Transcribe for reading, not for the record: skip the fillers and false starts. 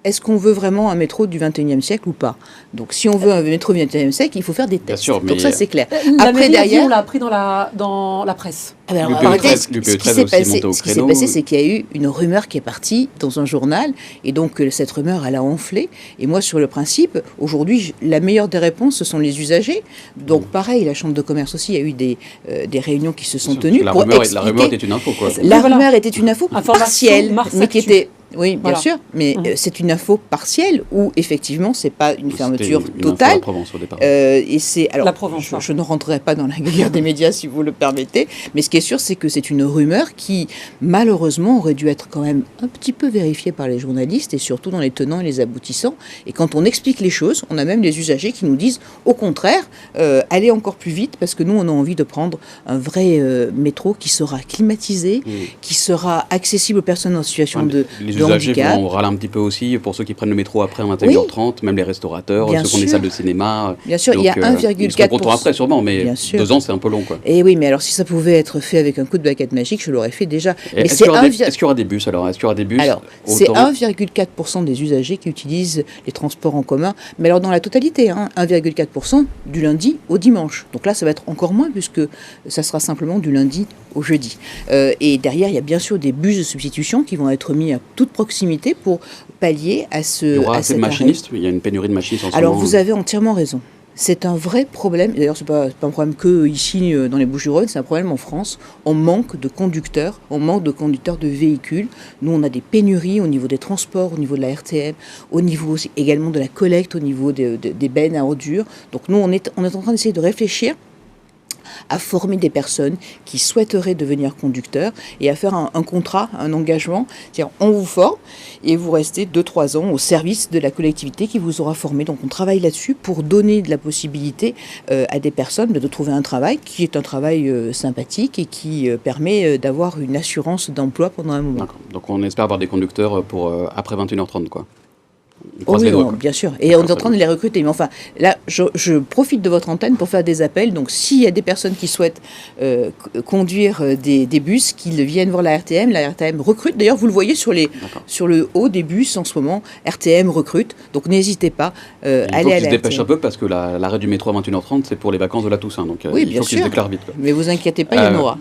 Est-ce qu'on veut vraiment un métro du 21e siècle ou pas? Donc, si on veut un métro du 21e siècle, il faut faire des tests. sûr, mais Donc ça, c'est clair. La mairie a dit, on l'a appris dans la presse. Ah ben alors, Le PE13 ce qui s'est passé, c'est qu'il y a eu une rumeur qui est partie dans un journal, et donc cette rumeur, elle a enflé. Et moi, sur le principe, aujourd'hui, la meilleure des réponses, ce sont les usagers. Donc, pareil, la Chambre de commerce aussi, il y a eu des réunions qui se sont tenues pour expliquer. La rumeur était une info, quoi. La rumeur était une info partielle, mais qui était... Oui, bien sûr, mais c'est une info partielle où effectivement c'est pas une fermeture totale. La Provence au départ. Et c'est alors la Provence, je ne rentrerai pas dans la guerre des médias si vous le permettez, mais ce qui est sûr c'est que c'est une rumeur qui malheureusement aurait dû être quand même un petit peu vérifiée par les journalistes et surtout dans les tenants et les aboutissants. Et quand on explique les choses, on a même des usagers qui nous disent au contraire allez encore plus vite parce que nous on a envie de prendre un vrai métro qui sera climatisé, qui sera accessible aux personnes en situation de les usagers vont râler un petit peu aussi pour ceux qui prennent le métro après 21h30, même les restaurateurs, ceux qui ont des salles de cinéma. Bien sûr, donc, il y a 1,4%. Ils seront contents après sûrement, mais 2 ans c'est un peu long, quoi. Et oui, mais alors si ça pouvait être fait avec un coup de baguette magique, je l'aurais fait déjà. Est-ce qu'il y aura des bus alors? Est-ce qu'il y aura des bus? Alors, c'est 1,4% des usagers qui utilisent les transports en commun, mais alors dans la totalité, 1,4% du lundi au dimanche. Donc là, ça va être encore moins puisque ça sera simplement du lundi au jeudi. Et derrière, il y a bien sûr des bus de substitution qui vont être mis à toute proximité pour pallier à ce. Il y aura assez de machinistes. Il y a une pénurie de machinistes en ce moment. Alors vous avez entièrement raison. C'est un vrai problème. D'ailleurs, c'est pas un problème que ici dans les Bouches-du-Rhône, c'est un problème en France. On manque de conducteurs, on manque de conducteurs de véhicules. Nous, on a des pénuries au niveau des transports, au niveau de la RTM, au niveau aussi, également de la collecte, au niveau des bennes à ordures. Donc nous, on est en train d'essayer de réfléchir à former des personnes qui souhaiteraient devenir conducteurs et à faire un contrat, un engagement. C'est-à-dire, on vous forme et vous restez 2-3 ans au service de la collectivité qui vous aura formé. Donc on travaille là-dessus pour donner de la possibilité à des personnes de trouver un travail qui est un travail sympathique et qui permet d'avoir une assurance d'emploi pendant un moment. D'accord. Donc on espère avoir des conducteurs pour après 21h30, quoi. Oui, bien sûr. Et on est en train de les recruter. Mais enfin, là, je profite de votre antenne pour faire des appels. Donc, s'il y a des personnes qui souhaitent conduire des bus, qu'ils viennent voir la RTM. La RTM recrute. D'ailleurs, vous le voyez sur le haut des bus en ce moment. RTM recrute. Donc, n'hésitez pas. Allez à la RTM. Il faut qu'ils se dépêchent un peu parce que l'arrêt du métro à 21h30, c'est pour les vacances de la Toussaint. Donc, oui, il faut qu'ils se déclarent vite, quoi. Mais vous inquiétez pas, il y en aura.